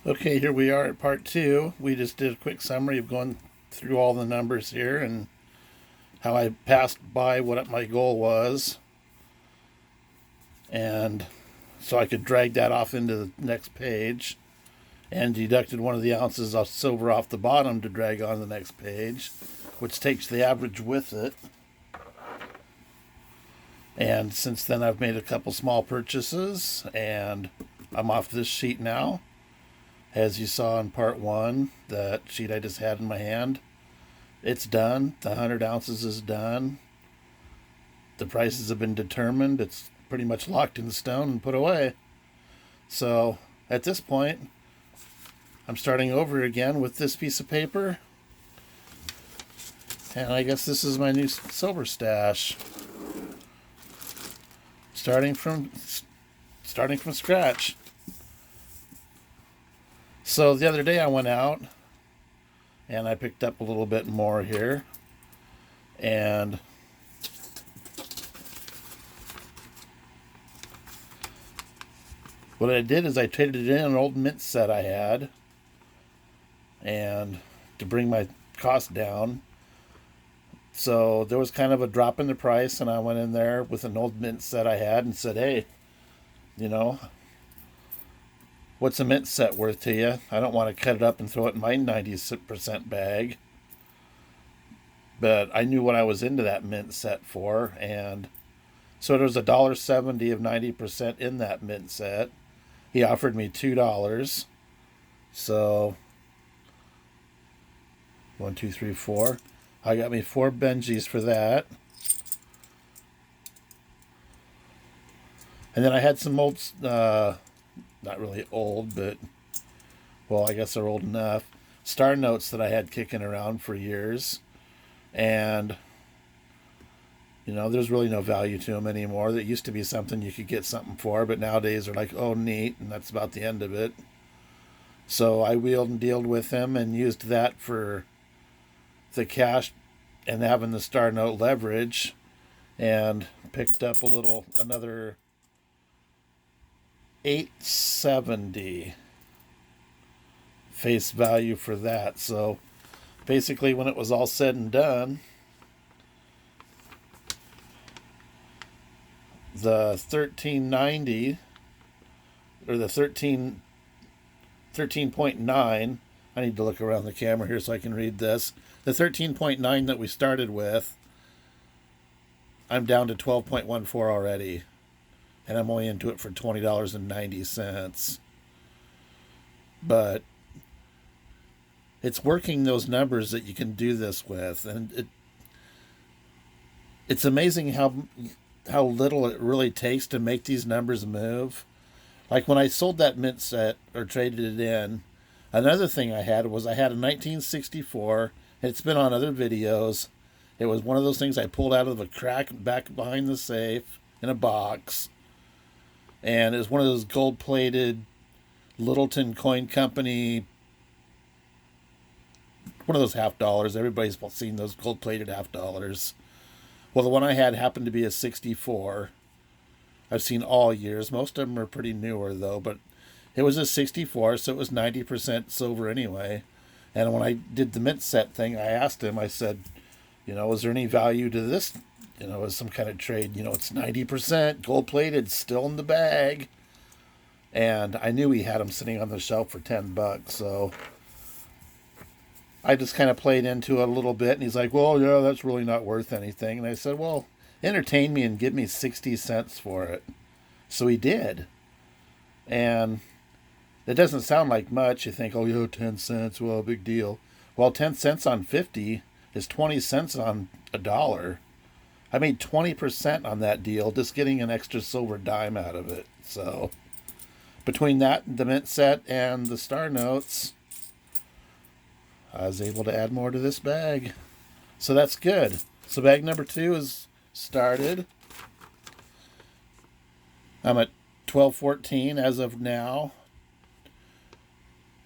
Okay, here we are at part two. We just did a quick summary of going through all the numbers here and how I passed by what my goal was. And so I could drag that off into the next page and deducted one of the ounces of silver off the bottom to drag on the next page, which takes the average with it. And since then, I've made a couple small purchases and I'm off this sheet now. As you saw in part one, that sheet I just had in my hand, it's done. The 100 ounces is done. The prices have been determined. It's pretty much locked in stone and put away. So at this point, I'm starting over again with this piece of paper. And I guess this is my new silver stash. Starting from scratch. So the other day I went out and I picked up a little bit more here. And what I did is I traded in an old mint set I had, and to bring my cost down. So there was kind of a drop in the price, and I went in there with an old mint set I had and said, hey, what's a mint set worth to you? I don't want to cut it up and throw it in my 90% bag. But I knew what I was into that mint set for, and so there was $1.70 of 90% in that mint set. He offered me $2. So 1, 2, 3, 4. I got me 4 Benjis for that. And then I had some old, not really old, but, well, I guess they're old enough, star notes that I had kicking around for years. And, there's really no value to them anymore. That used to be something you could get something for, but nowadays they're like, oh, neat, and that's about the end of it. So I wheeled and dealed with him and used that for the cash and having the star note leverage, and picked up another 870 face value for that. So basically, when it was all said and done, the 1390 or the 13.9, I need to look around the camera here so I can read this. The 13.9 that we started with, I'm down to 12.14 already. And I'm only into it for $20.90. But it's working those numbers that you can do this with. And it's amazing how little it really takes to make these numbers move. Like when I sold that mint set or traded it in, another thing I had a 1964. It's been on other videos. It was one of those things I pulled out of a crack back behind the safe in a box. And it was one of those gold-plated Littleton Coin Company, one of those half dollars. Everybody's seen those gold-plated half dollars. Well, the one I had happened to be a 64. I've seen all years. Most of them are pretty newer, though, but it was a 64, so it was 90% silver anyway. And when I did the mint set thing, I asked him, I said, is there any value to this? As some kind of trade, it's 90% gold plated, still in the bag. And I knew he had them sitting on the shelf for $10. So I just kind of played into it a little bit. And he's like, well, yeah, that's really not worth anything. And I said, well, entertain me and give me 60 cents for it. So he did. And it doesn't sound like much. You think, oh, yeah, 10 cents, well, big deal. Well, 10 cents on 50 is 20 cents on $1. I made 20% on that deal, just getting an extra silver dime out of it. So between that, the mint set, and the star notes, I was able to add more to this bag. So that's good. So bag number 2 is started. I'm at 1214 as of now.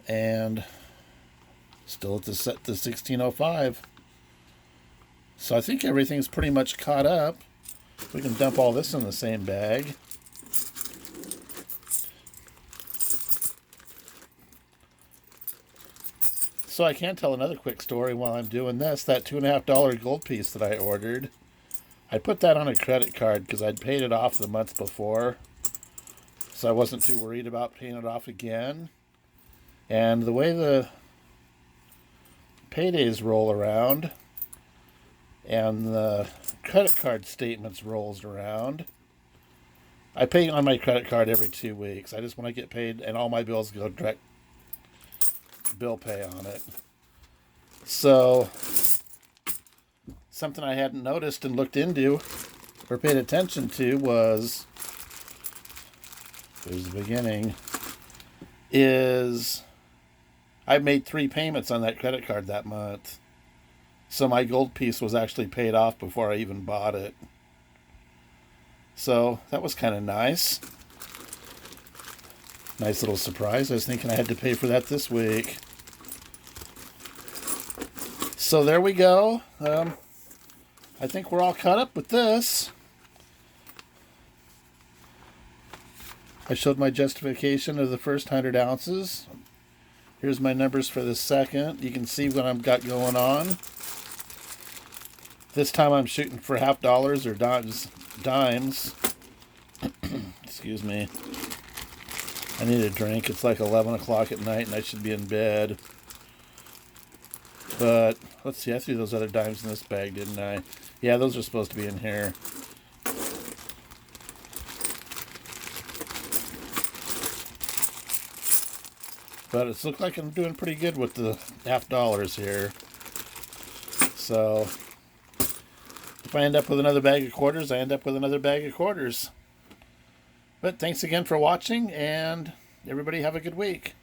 And still at the 1605. So I think everything's pretty much caught up. We can dump all this in the same bag. So I can tell another quick story while I'm doing this. That $2.50 gold piece that I ordered, I put that on a credit card because I'd paid it off the month before. So I wasn't too worried about paying it off again. And the way the paydays roll around and the credit card statements rolls around, I pay on my credit card every 2 weeks. I just want to get paid, and all my bills go direct bill pay on it. So something I hadn't noticed and looked into or paid attention to was, there's the beginning, is I made 3 payments on that credit card that month. So my gold piece was actually paid off before I even bought it. So that was kind of nice. Nice little surprise. I was thinking I had to pay for that this week. So there we go. I think we're all caught up with this. I showed my justification of the first 100 ounces. Here's my numbers for the second. You can see what I've got going on. This time I'm shooting for $half or dimes. Excuse me. I need a drink. It's like 11 o'clock at night and I should be in bed. But let's see, I threw those other dimes in this bag, didn't I? Yeah, those are supposed to be in here. But it's looked like I'm doing pretty good with the $half here. So if I end up with another bag of quarters, I end up with another bag of quarters. But thanks again for watching, and everybody have a good week.